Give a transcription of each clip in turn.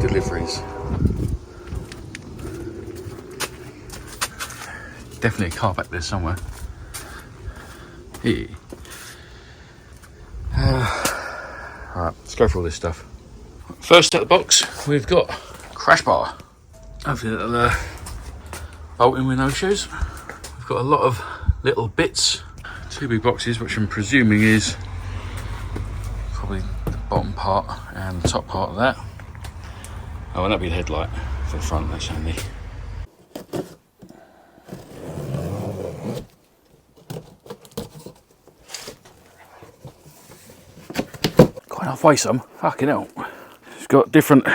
deliveries. Definitely a car back there somewhere. Hey. Alright, let's go for all this stuff. First out of the box, we've got crash bar. Hopefully that'll bolt in with no issues. We've got a lot of little bits. 2 big boxes, which I'm presuming is probably the bottom part and the top part of that. Oh, and that'll be the headlight for the front, that's handy. Quite halfway some, fucking hell. It's got different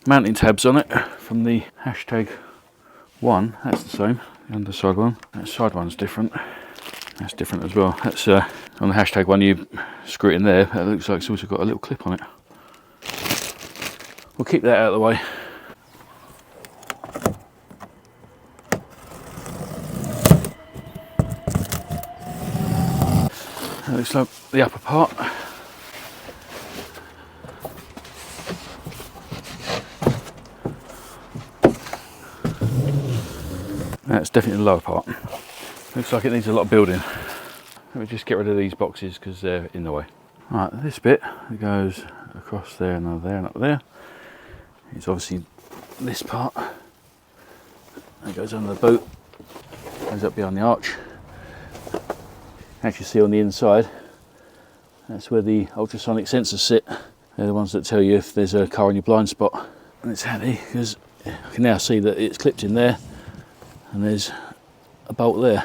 mounting tabs on it from the #1, that's the same, the underside one. That side one's different, that's different as well. That's on the #1 you screw it in there, it looks like it's also got a little clip on it. We'll keep that out of the way. That looks like the upper part. That's definitely the lower part. Looks like it needs a lot of building. Let me just get rid of these boxes because they're in the way. Right, this bit it goes across there and there and up there. It's obviously this part. It goes under the boot, goes up behind the arch. Actually see on the inside, that's where the ultrasonic sensors sit. They're the ones that tell you if there's a car in your blind spot. And it's handy because I can now see that it's clipped in there and there's a bolt there.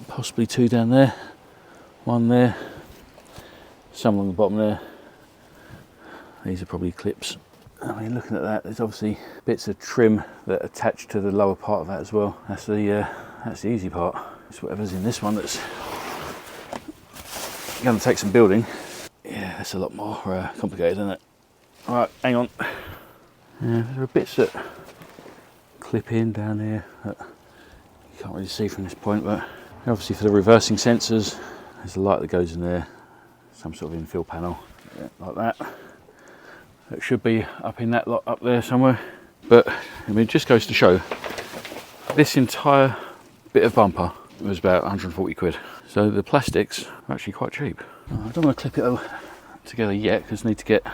Possibly 2 down there, 1 there, some along the bottom there. These are probably clips. I mean, looking at that, there's obviously bits of trim that attach to the lower part of that as well. That's the easy part. It's whatever's in this one that's going to take some building. Yeah, that's a lot more complicated, isn't it? All right, hang on. Yeah, there are bits that clip in down here that you can't really see from this point, but obviously for the reversing sensors, there's a light that goes in there, some sort of infill panel, yeah, like that. It should be up in that lot up there somewhere. But I mean, it just goes to show this entire bit of bumper was about 140 quid. So the plastics are actually quite cheap. I don't want to clip it all together yet because I need to get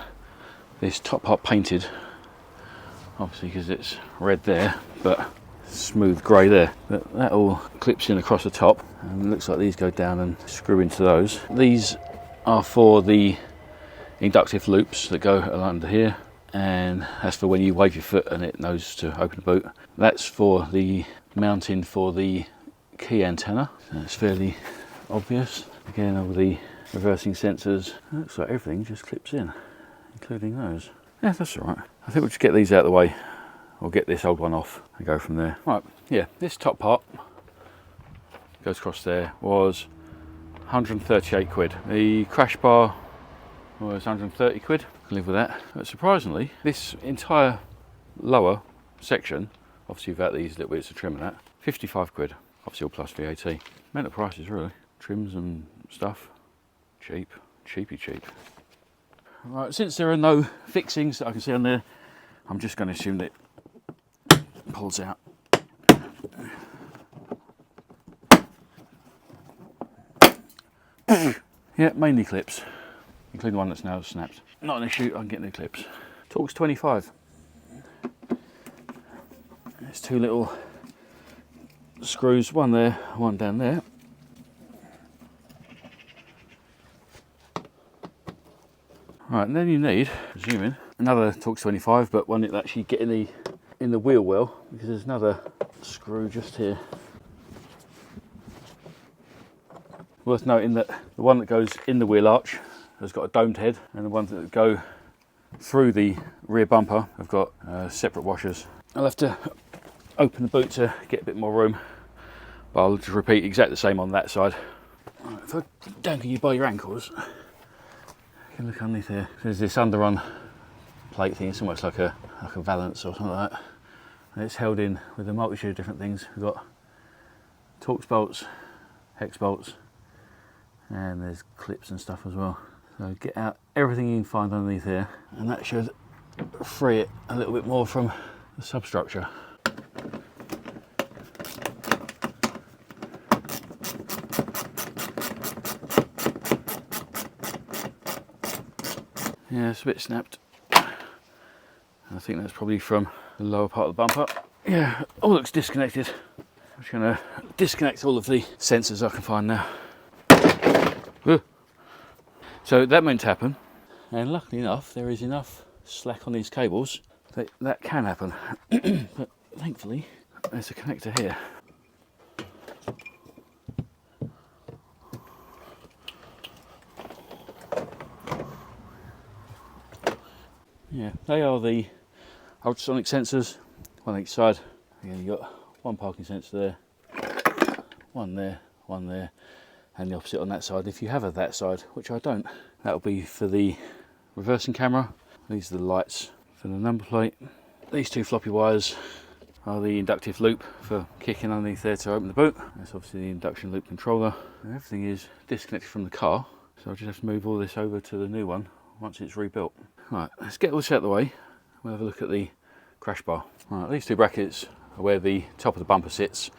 this top part painted. Obviously because it's red there, but smooth grey there. But that all clips in across the top and it looks like these go down and screw into those. These are for the inductive loops that go under here, and that's for when you wave your foot and it knows to open the boot. That's for the mounting for the key antenna. That's fairly obvious. Again, all the reversing sensors. It looks like everything just clips in, including those. Yeah, that's all right. I think we'll just get these out of the way. We'll get this old one off and go from there. Right, yeah, this top part goes across there was 138 quid. The crash bar was 130 quid. I can live with that. But surprisingly, this entire lower section, obviously without these little bits of trim and that, 55 quid. Obviously all plus VAT. Mental prices really. Trims and stuff. Cheap. Cheapy cheap. Right, since there are no fixings that I can see on there, I'm just going to assume that it pulls out. Yeah, mainly clips, including the one that's now snapped. Not an issue, I can get new clips. Torx 25. There's 2 little screws, one there, one down there. Right, and then you need, presuming, another Torx 25, but one that actually get in the wheel well, because there's another screw just here. Worth noting that the one that goes in the wheel arch has got a domed head, and the ones that go through the rear bumper have got separate washers. I'll have to open the boot to get a bit more room, but I'll just repeat exactly the same on that side. Right, if I dangle you by your ankles, you can look underneath here. There's this underrun plate thing. It's almost like a valance or something like that, and it's held in with a multitude of different things. We've got Torx bolts, hex bolts, and there's clips and stuff as well. So get out everything you can find underneath here, and that should free it a little bit more from the substructure. Yeah, it's a bit snapped. I think that's probably from the lower part of the bumper. Yeah, all looks disconnected. I'm just going to disconnect all of the sensors I can find now. So that meant to happen, and luckily enough there is enough slack on these cables that that can happen. But thankfully there's a connector here. Yeah, they are the ultrasonic sensors, one on each side. Again, you've got one parking sensor there, one there, and the opposite on that side. If you have that side, which I don't, that'll be for the reversing camera. These are the lights for the number plate. These two floppy wires are the inductive loop for kicking underneath there to open the boot. That's obviously the induction loop controller. And everything is disconnected from the car, so I just have to move all this over to the new one once it's rebuilt. Right, let's get all this out of the way. We'll have a look at the crash bar. Right, these two brackets are where the top of the bumper sits.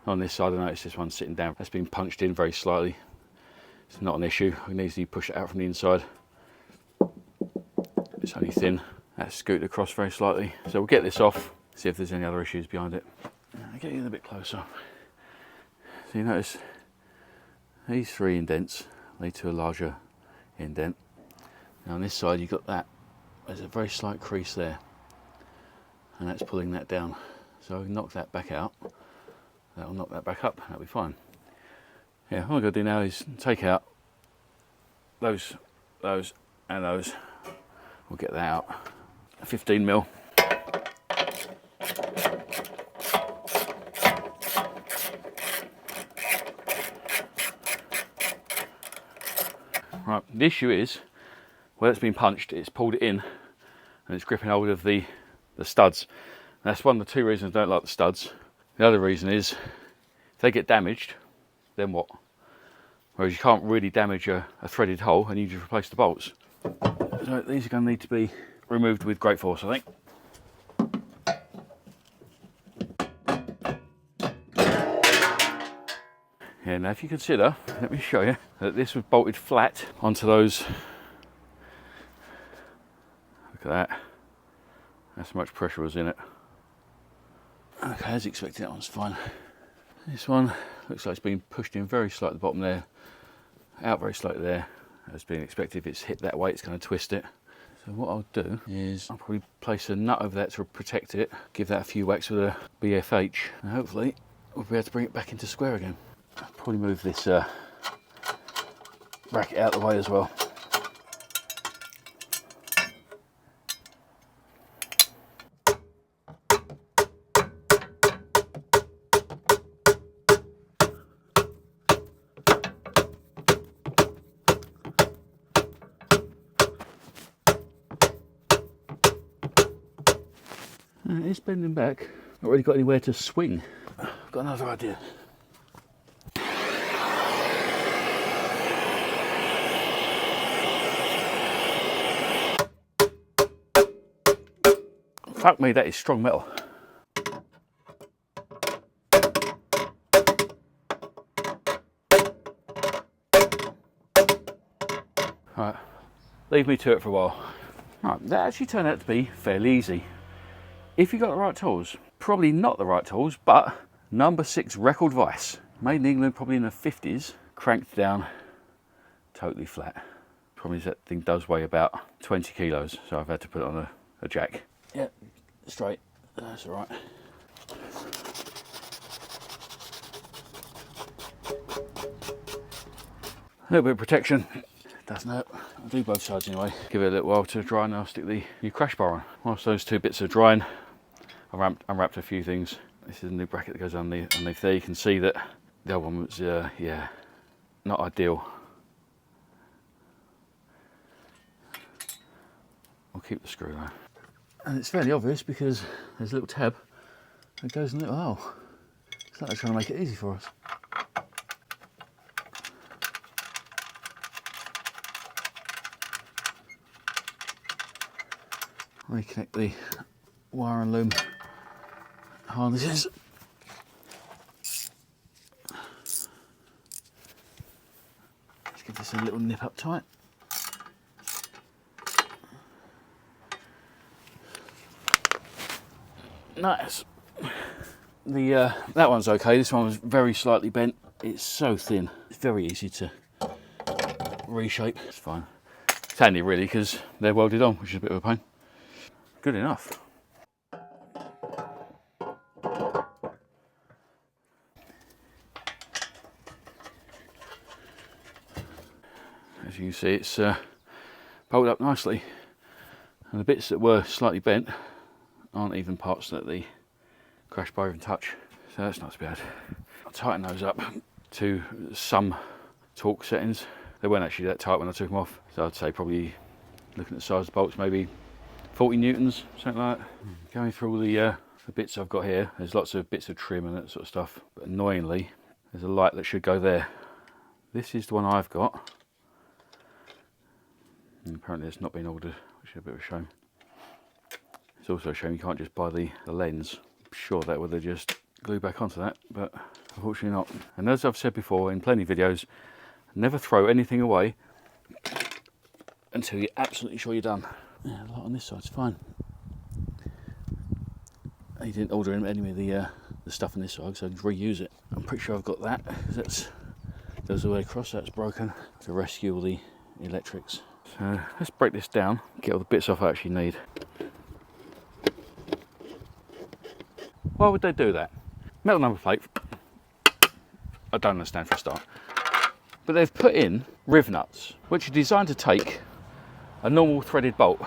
On this side, I noticed this one's sitting down. That's been punched in very slightly. It's not an issue. I can easily push it out from the inside. It's only thin. That's scooted across very slightly. So we'll get this off, see if there's any other issues behind it. I'll get in a bit closer. So you notice these three indents lead to a larger indent. Now on this side you've got that. There's a very slight crease there, and that's pulling that down. So I can knock that back out. That'll knock that back up. That'll be fine. Yeah, all I'm going to do now is take out those, and those. We'll get that out. 15mm. Right, the issue is, where it's been punched, it's pulled it in and it's gripping hold of the studs. And that's one of the two reasons I don't like the studs. The other reason is, if they get damaged, then what? Whereas you can't really damage a threaded hole and you just replace the bolts. So these are going to need to be removed with great force, I think. Yeah, now if you consider, let me show you, that this was bolted flat onto those. Look at that. That's how much pressure was in it. Okay, as expected, that one's fine. This one looks like it's been pushed in very slightly at the bottom there, out very slightly there. As being expected, if it's hit that way, it's going to twist it. So what I'll do is I'll probably place a nut over that to protect it, give that a few whacks with a BFH, and hopefully we'll be able to bring it back into square again. I'll probably move this bracket out of the way as well. It's bending back. Not really got anywhere to swing. I've got another idea. Fuck me, that is strong metal. Right, leave me to it for a while. Right, that actually turned out to be fairly easy. If you got the right tools. Probably not the right tools, but number 6 record vise, made in England probably in the 50s, cranked down totally flat. Problem is that thing does weigh about 20 kilos, so I've had to put it on a jack. Yeah, straight, that's all right. A little bit of protection, doesn't hurt. I'll do both sides anyway. Give it a little while to dry and I'll stick the new crash bar on. Whilst those two bits are drying, I've unwrapped a few things. This is a new bracket that goes underneath there. You can see that the other one was, yeah, not ideal. I'll keep the screw though. And it's fairly obvious because there's a little tab that goes in a little hole. It's like they're trying to make it easy for us. reconnect the wire and loom harnesses. Let's give this a little nip up tight. Nice. The that one's okay. This one was very slightly bent. It's so thin. It's very easy to reshape. It's fine. It's handy really because they're welded on, which is a bit of a pain. Good enough. As you can see, it's bolted up nicely, and the bits that were slightly bent aren't even parts that the crash bar even touch, so that's not too bad. I'll tighten those up to some torque settings. They weren't actually that tight when I took them off, so I'd say probably, looking at the size of the bolts, maybe 40 newtons, something like that. Going through all the bits I've got here, there's lots of bits of trim and that sort of stuff, but annoyingly there's a light that should go there. This is the one I've got, and apparently it's not been ordered, which is a bit of a shame. It's also a shame you can't just buy the lens. I'm sure that would have just glued back onto that, but unfortunately not. And as I've said before in plenty of videos, never throw anything away until you're absolutely sure you're done. Yeah, the light on this side's fine. He didn't order any of the stuff on this side, so I can reuse it. I'm pretty sure I've got that, because that goes all the way across, that's broken, to rescue all the electrics. So let's break this down, get all the bits off I actually need. Why would they do that? Metal number plate, I don't understand for a start. But they've put in riv nuts, which are designed to take a normal threaded bolt,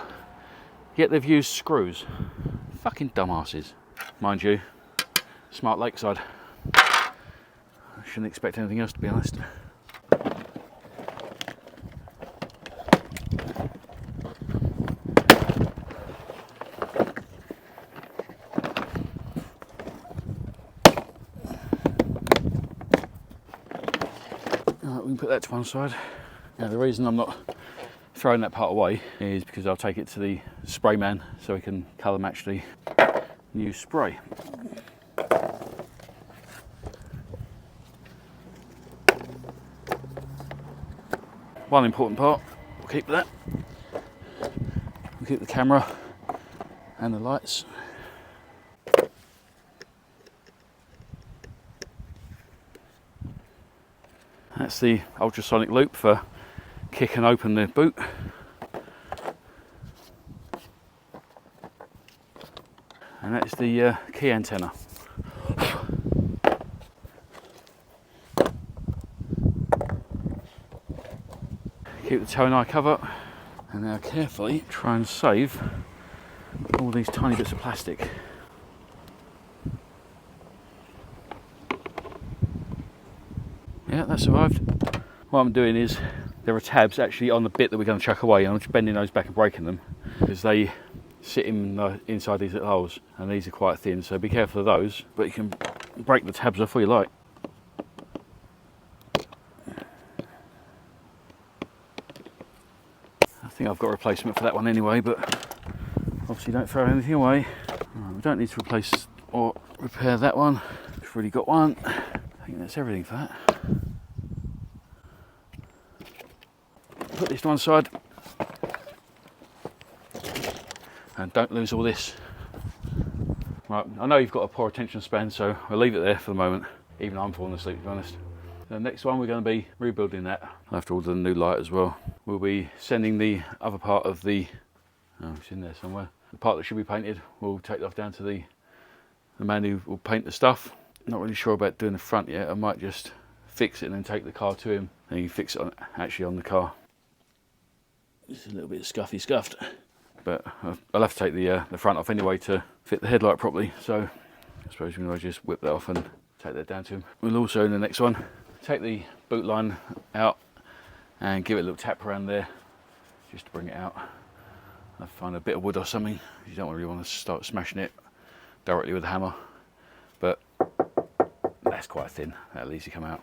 yet they've used screws. Fucking dumbasses. Mind you, smart lakeside. I shouldn't expect anything else, to be honest. Alright, we can put that to one side. Now the reason I'm not throwing that part away is because I'll take it to the spray man so he can colour match the new spray. One important part, we'll keep that. We'll keep the camera and the lights. That's the ultrasonic loop for kicking open the boot. And that's the key antenna. Keep the tow and eye cover, and now carefully try and save all these tiny bits of plastic. Yeah, that survived. What I'm doing is, there are tabs actually on the bit that we're going to chuck away, and I'm just bending those back and breaking them because they sit inside these little holes, and these are quite thin, so be careful of those, but you can break the tabs off all you like. I think I've got a replacement for that one anyway, but obviously don't throw anything away. Right, we don't need to replace or repair that one, we've already got one. I think that's everything for that. Put this to one side. And don't lose all this. Right, I know you've got a poor attention span, so I'll leave it there for the moment. Even I'm falling asleep, to be honest. The next one, we're going to be rebuilding that. I'll have to order the new light as well. We'll be sending the other part of the, oh, it's in there somewhere. The part that should be painted, we'll take it off down to the man who will paint the stuff. Not really sure about doing the front yet. I might just fix it and then take the car to him, and he can fix it actually on the car. It's a little bit scuffed, but I'll have to take the front off anyway to fit the headlight properly, so I suppose we can just whip that off and take that down to him. We'll also, in the next one, take the boot line out and give it a little tap around there just to bring it out. I'll find a bit of wood or something. You don't really want to start smashing it directly with a hammer, but that's quite thin, that'll easily come out.